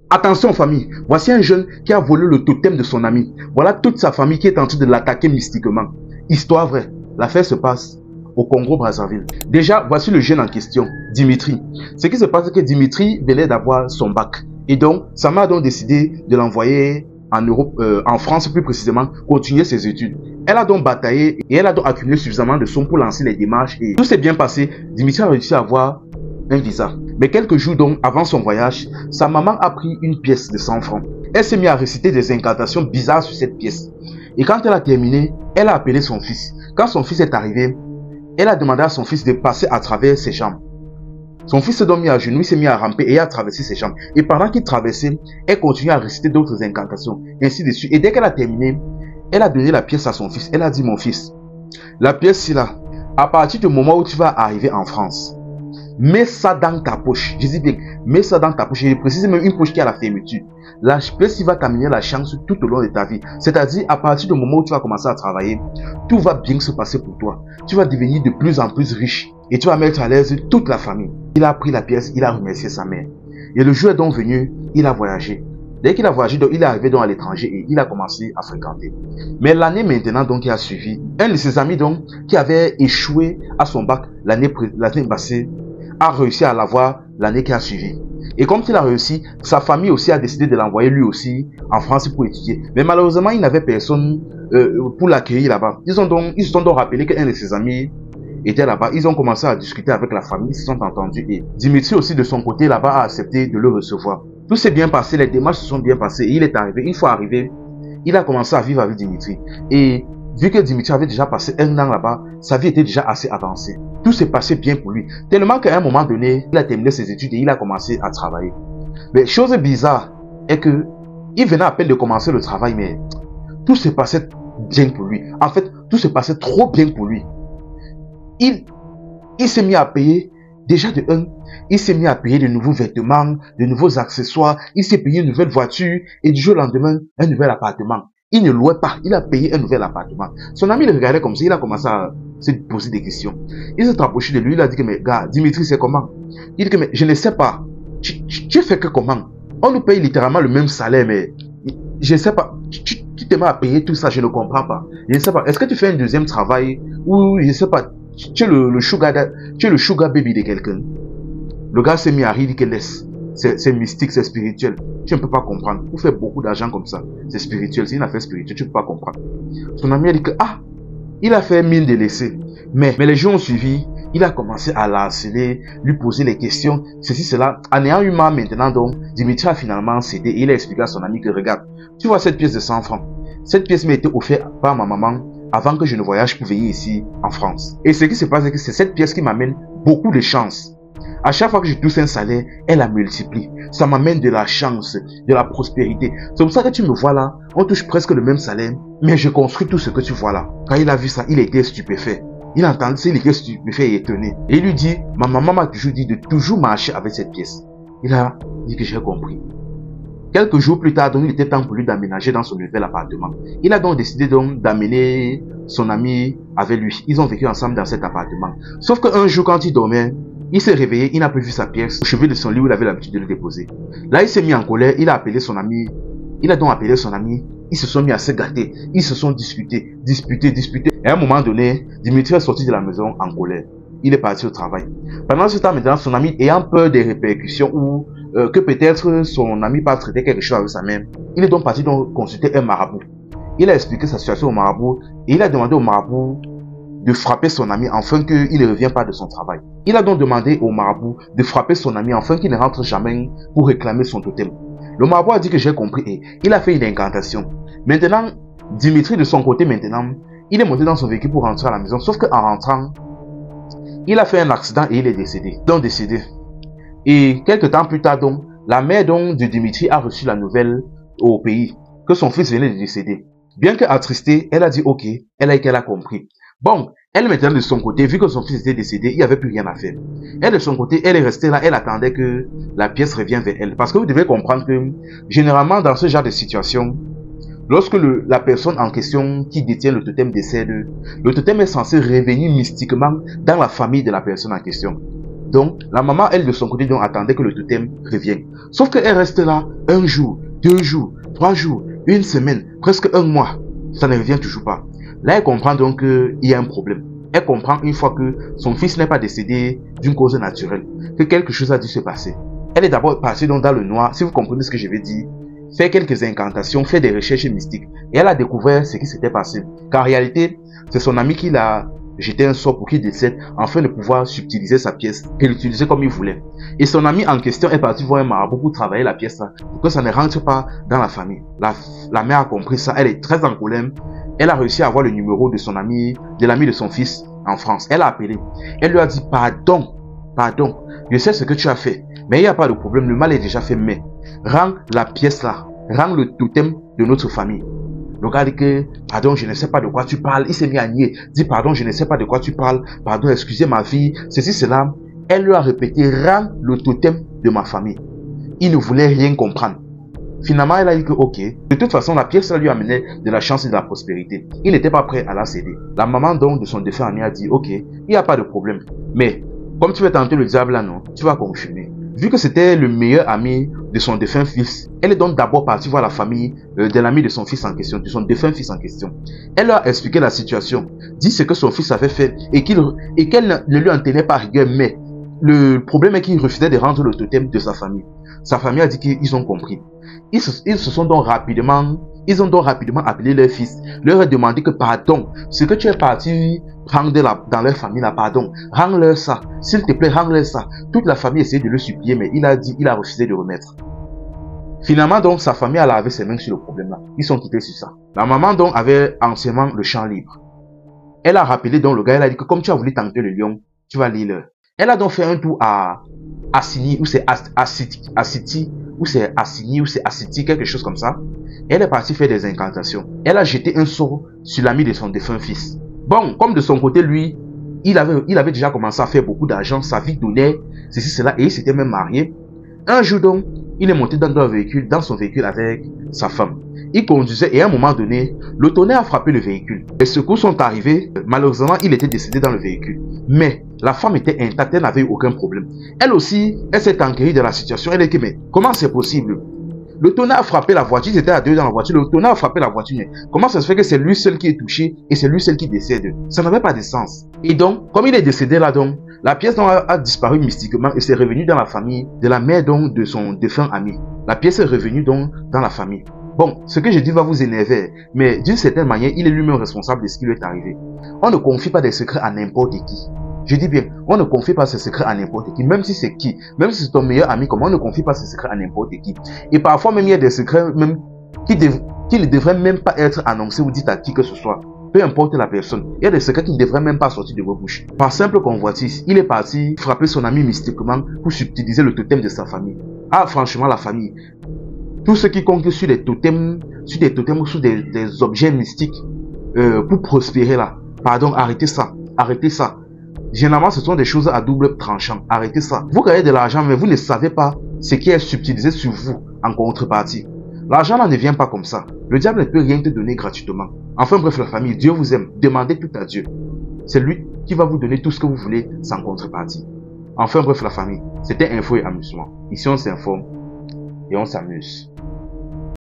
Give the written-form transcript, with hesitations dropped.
Attention famille, voici un jeune qui a volé le totem de son ami. Voilà toute sa famille qui est en train de l'attaquer mystiquement. Histoire vraie, l'affaire se passe au Congo-Brazzaville. Déjà, voici le jeune en question, Dimitri. Ce qui se passe, c'est que Dimitri venait d'avoir son bac. Et donc, sa mère a donc décidé de l'envoyer en Europe, en France plus précisément, continuer ses études. Elle a donc bataillé et elle a donc accumulé suffisamment de fonds pour lancer les démarches. Et tout s'est bien passé. Dimitri a réussi à avoir un visa. Mais quelques jours donc avant son voyage, sa maman a pris une pièce de 100 francs. Elle s'est mise à réciter des incantations bizarres sur cette pièce. Et quand elle a terminé, elle a appelé son fils. Quand son fils est arrivé, elle a demandé à son fils de passer à travers ses jambes. Son fils s'est donc mis à genoux, il s'est mis à ramper et a traversé ses jambes. Et pendant qu'il traversait, elle continuait à réciter d'autres incantations, ainsi de suite. Et dès qu'elle a terminé, elle a donné la pièce à son fils. Elle a dit, mon fils, la pièce là, à partir du moment où tu vas arriver en France, mets ça dans ta poche. Je dis bien, mets ça dans ta poche. Je précise même une poche qui a la fermeture. La pièce va t'amener la chance tout au long de ta vie. C'est-à-dire, à partir du moment où tu vas commencer à travailler, tout va bien se passer pour toi. Tu vas devenir de plus en plus riche et tu vas mettre à l'aise toute la famille. Il a pris la pièce, il a remercié sa mère. Et le jour est donc venu, il a voyagé. Dès qu'il a voyagé, donc, il est arrivé donc à l'étranger et il a commencé à fréquenter. Mais l'année maintenant donc qui a suivi, un de ses amis donc qui avait échoué à son bac l'année passée, a réussi à l'avoir l'année qui a suivi. Et comme il a réussi, sa famille aussi a décidé de l'envoyer lui aussi en France pour étudier. Mais malheureusement, il n'avait personne pour l'accueillir là-bas. Ils se sont donc rappelés qu'un de ses amis était là-bas. Ils ont commencé à discuter avec la famille, ils se sont entendus. Et Dimitri aussi de son côté là-bas a accepté de le recevoir. Tout s'est bien passé, les démarches se sont bien passées. Et il est arrivé. Une fois arrivé, il a commencé à vivre avec Dimitri. Et vu que Dimitri avait déjà passé un an là-bas, sa vie était déjà assez avancée. Tout s'est passé bien pour lui. Tellement qu'à un moment donné, il a terminé ses études et il a commencé à travailler. Mais chose bizarre est que il venait à peine de commencer le travail, mais tout s'est passé bien pour lui. En fait, tout s'est passé trop bien pour lui. Il s'est mis à payer, déjà de un, il s'est mis à payer de nouveaux vêtements, de nouveaux accessoires, il s'est payé une nouvelle voiture et du jour au lendemain, un nouvel appartement. Il ne louait pas, il a payé un nouvel appartement. Son ami le regardait comme ça, il a commencé à se poser des questions. Il s'est approché de lui, il a dit que, mais gars, Dimitri, c'est comment? Il dit que, mais je ne sais pas. Tu fais que comment? On nous paye littéralement le même salaire, mais je ne sais pas. Tu te mets à payer tout ça, je ne comprends pas. Je ne sais pas. Est-ce que tu fais un deuxième travail ou je ne sais pas, tu es le sugar baby de quelqu'un? Le gars s'est mis à rire, il dit que laisse. C'est mystique, c'est spirituel. Tu ne peux pas comprendre. Vous faites beaucoup d'argent comme ça. C'est spirituel, c'est une affaire spirituelle, tu ne peux pas comprendre. Son ami a dit que, il a fait mine de laisser. Mais les jours ont suivi, il a commencé à l'harceler, lui poser les questions, ceci, cela. En ayant eu marre maintenant, donc, Dimitri a finalement cédé et il a expliqué à son ami que, regarde, tu vois cette pièce de 100 francs. Cette pièce m'a été offerte par ma maman avant que je ne voyage pour venir ici en France. Et ce qui se passe, c'est que c'est cette pièce qui m'amène beaucoup de chance. À chaque fois que je touche un salaire, elle la multiplie. Ça m'amène de la chance, de la prospérité. C'est pour ça que tu me vois là, on touche presque le même salaire, mais je construis tout ce que tu vois là. Quand il a vu ça, il était stupéfait. Il a entendu ça, il était stupéfait et étonné. Et il lui dit, ma maman m'a toujours dit de toujours marcher avec cette pièce. Il a dit que j'ai compris. Quelques jours plus tard, donc, il était temps pour lui d'aménager dans son nouvel appartement. Il a donc décidé donc d'amener son ami avec lui. Ils ont vécu ensemble dans cet appartement. Sauf qu'un jour, quand il dormait, il s'est réveillé, il n'a plus vu sa pièce au chevet de son lit où il avait l'habitude de le déposer. Là, il s'est mis en colère, il a appelé son ami. Il a donc appelé son ami. Ils se sont mis à se gâter. Ils se sont disputés. Et à un moment donné, Dimitri est sorti de la maison en colère. Il est parti au travail. Pendant ce temps, maintenant, son ami, ayant peur des répercussions ou que peut-être son ami va traiter quelque chose avec sa mère, il est donc parti donc consulter un marabout. Il a expliqué sa situation au marabout et il a demandé au marabout de frapper son ami afin qu'il ne revienne pas de son travail. Il a donc demandé au marabout de frapper son ami afin qu'il ne rentre jamais pour réclamer son totem. Le marabout a dit que j'ai compris et il a fait une incantation. Maintenant, Dimitri de son côté maintenant, il est monté dans son véhicule pour rentrer à la maison. Sauf qu'en rentrant, il a fait un accident et il est décédé. Et quelques temps plus tard donc, la mère donc de Dimitri a reçu la nouvelle au pays que son fils venait de décéder. Bien qu'attristée, elle a dit ok, elle a compris. Bon, elle maintenant de son côté, vu que son fils était décédé, il n'y avait plus rien à faire. Elle de son côté, elle est restée là, elle attendait que la pièce revienne vers elle. Parce que vous devez comprendre que, généralement dans ce genre de situation, lorsque la personne en question qui détient le totem décède, le totem est censé revenir mystiquement dans la famille de la personne en question. Donc, la maman, elle, de son côté, donc, attendait que le totem revienne. Sauf qu'elle reste là, 1 jour, 2 jours, 3 jours, 1 semaine, presque 1 mois. Ça ne revient toujours pas. Là, elle comprend donc qu'il y a un problème. Elle comprend une fois que son fils n'est pas décédé d'une cause naturelle, que quelque chose a dû se passer. Elle est d'abord partie donc dans le noir, si vous comprenez ce que je vais dire, fait quelques incantations, fait des recherches mystiques. Et elle a découvert ce qui s'était passé. Car en réalité, c'est son ami qui l'a jeté un sort pour qu'il décède, afin de pouvoir subtiliser sa pièce et l'utiliser comme il voulait. Et son ami en question est parti voir un marabout pour travailler la pièce là, pour que ça ne rentre pas dans la famille. La mère a compris ça, elle est très en colère. Elle a réussi à avoir le numéro de son ami, de l'ami de son fils en France. Elle a appelé. Elle lui a dit, pardon, je sais ce que tu as fait, mais il n'y a pas de problème, le mal est déjà fait, mais rends la pièce là, rends le totem de notre famille. Le gars dit que, pardon, je ne sais pas de quoi tu parles. Il s'est mis à nier. Dit, pardon, je ne sais pas de quoi tu parles. Pardon, excusez ma fille. Ceci, cela. Elle lui a répété, rends le totem de ma famille. Il ne voulait rien comprendre. Finalement, elle a dit que, ok. De toute façon, la pièce lui amenait de la chance et de la prospérité. Il n'était pas prêt à la céder. La maman, donc, de son défunt ami a dit, ok, il n'y a pas de problème. Mais, comme tu veux tenter le diable là, non, tu vas confirmer. Vu que c'était le meilleur ami de son défunt fils, elle est donc d'abord partie voir la famille de l'ami de son fils en question, de son défunt fils en question. Elle leur a expliqué la situation, dit ce que son fils avait fait et qu'elle ne lui en tenait pas rigueur, mais le problème est qu'il refusait de rendre le totem de sa famille. Sa famille a dit qu'ils ont compris. Ils ont donc rapidement appelé leur fils, leur a demandé que pardon, ce que tu es parti prendre dans leur famille là, pardon, rends-leur ça, s'il te plaît, rends-leur ça. Toute la famille essayait de le supplier, mais il a refusé de remettre. Finalement donc, sa famille a lavé ses mains sur le problème là, ils sont quittés sur ça. La maman donc avait anciennement le champ libre. Elle a rappelé donc le gars, elle a dit que comme tu as voulu tenter le lion, tu vas lire. Elle a donc fait un tour à Assini, ou c'est Assiti, ou c'est Assini, ou c'est Assiti, quelque chose comme ça. Elle est partie faire des incantations. Elle a jeté un sort sur l'ami de son défunt fils. Bon, comme de son côté, lui, il avait déjà commencé à faire beaucoup d'argent, sa vie donnait, ceci, cela, et il s'était même marié. Un jour donc, il est monté dans son véhicule avec sa femme. Il conduisait et à un moment donné, le tonnerre a frappé le véhicule. Les secours sont arrivés. Malheureusement, il était décédé dans le véhicule. Mais la femme était intacte, elle n'avait eu aucun problème. Elle aussi, elle s'est enquérie de la situation. Elle a dit, mais comment c'est possible? Le tonnerre a frappé la voiture, ils étaient à deux dans la voiture. Le tonnerre a frappé la voiture. Mais comment ça se fait que c'est lui seul qui est touché et c'est lui seul qui décède? Ça n'avait pas de sens. Et donc, comme il est décédé là donc, la pièce donc a disparu mystiquement et c'est revenu dans la famille de la mère donc de son défunt ami. La pièce est revenue donc dans la famille. Bon, ce que je dis va vous énerver, mais d'une certaine manière, il est lui-même responsable de ce qui lui est arrivé. On ne confie pas des secrets à n'importe qui. Je dis bien, on ne confie pas ses secrets à n'importe qui, même si c'est qui, même si c'est ton meilleur ami, comme on ne confie pas ses secrets à n'importe qui. Et parfois même, il y a des secrets même qui ne devraient même pas être annoncés ou dit à qui que ce soit. Peu importe la personne, il y a des secrets qui ne devraient même pas sortir de vos bouches. Par simple convoitise, il est parti frapper son ami mystiquement pour subtiliser le totem de sa famille. Ah, franchement, la famille. Tout ce qui compte sur des totems, sur des objets mystiques, pour prospérer là. Pardon, arrêtez ça. Arrêtez ça. Généralement, ce sont des choses à double tranchant. Arrêtez ça. Vous gagnez de l'argent, mais vous ne savez pas ce qui est subtilisé sur vous en contrepartie. L'argent là ne vient pas comme ça. Le diable ne peut rien te donner gratuitement. Enfin bref, la famille, Dieu vous aime. Demandez tout à Dieu. C'est lui qui va vous donner tout ce que vous voulez sans contrepartie. Enfin bref, la famille, c'était info et amusement. Ici, on s'informe et on s'amuse.